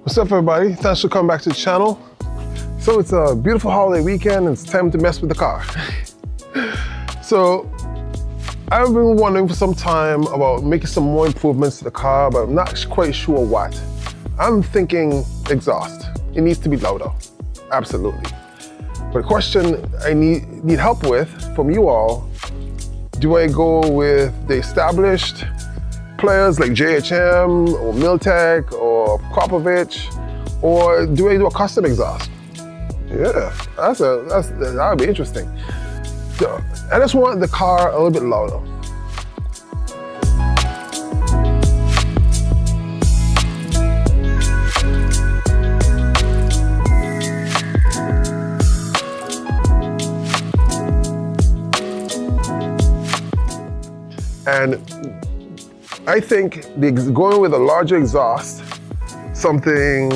What's up, everybody? Thanks for coming back to the channel. So it's a beautiful holiday weekend and it's time to mess with the car. So I've been wondering for some time about making some more improvements to the car, but I'm not quite sure what. I'm thinking exhaust. It needs to be louder, absolutely. But the question I need help with from you all, do I go with the established players like JHM or Milltek or Akrapovič, or do I do a custom exhaust? Yeah, that would be interesting. So I just want the car a little bit louder. And I think going with a larger exhaust, something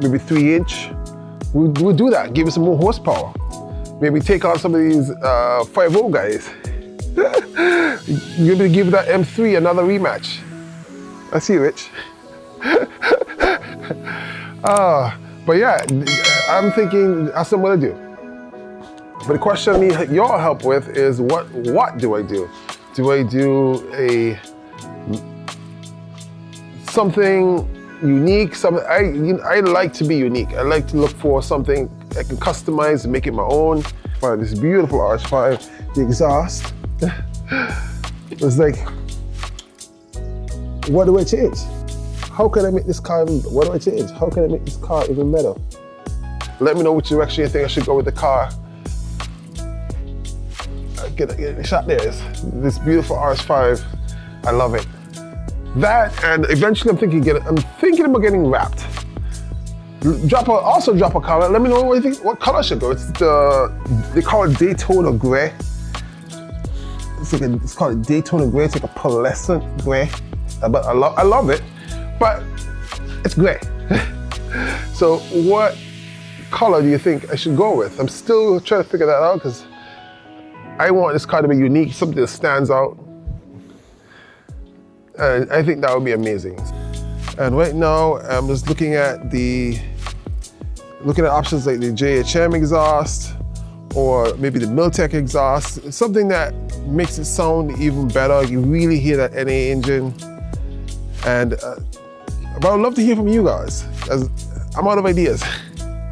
maybe 3-inch, we'll do that, give it some more horsepower. Maybe take on some of these 5.0 guys. You're able to give that M3 another rematch. I see you, Rich. But yeah, I'm thinking that's what I'm gonna do. But the question I need your help with is what do I do? Do I do something unique? I like to be unique. I like to look for something I can customize and make it my own. Find this beautiful RS5, the exhaust. It's like, what do I change? How can I make this car even, what do I change? How can I make this car even better? Let me know which direction you think I should go with the car. Get a shot there. This beautiful RS5, I love it. That, and eventually I'm thinking about getting wrapped. Also drop a color. Let me know what you think. What color should go? They call it Daytona Gray. It's called Daytona Gray. It's like a pearlescent gray. But I love it. But it's gray. So what color do you think I should go with? I'm still trying to figure that out because I want this car to be unique, something that stands out. And I think that would be amazing. And right now, I'm just looking at options like the JHM exhaust, or maybe the Milltek exhaust, something that makes it sound even better. You really hear that NA engine. And but I'd love to hear from you guys, as I'm out of ideas.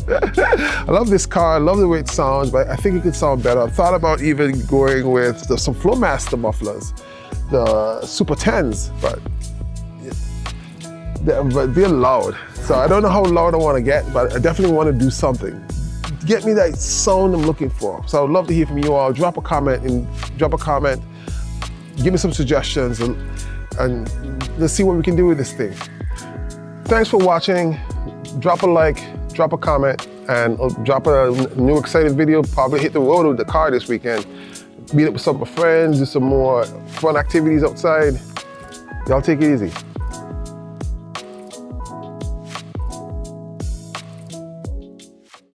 I love this car, I love the way it sounds, but I think it could sound better. I've thought about even going with some Flowmaster mufflers, the Super 10s, but they're loud. So I don't know how loud I want to get, but I definitely want to do something. Get me that sound I'm looking for. So I'd love to hear from you all. Drop a comment, give me some suggestions, and let's see what we can do with this thing. Thanks for watching. Drop a like, drop a comment, and drop a new exciting video. Probably hit the road with the car this weekend. Meet up with some of my friends, do some more fun activities outside. Y'all take it easy.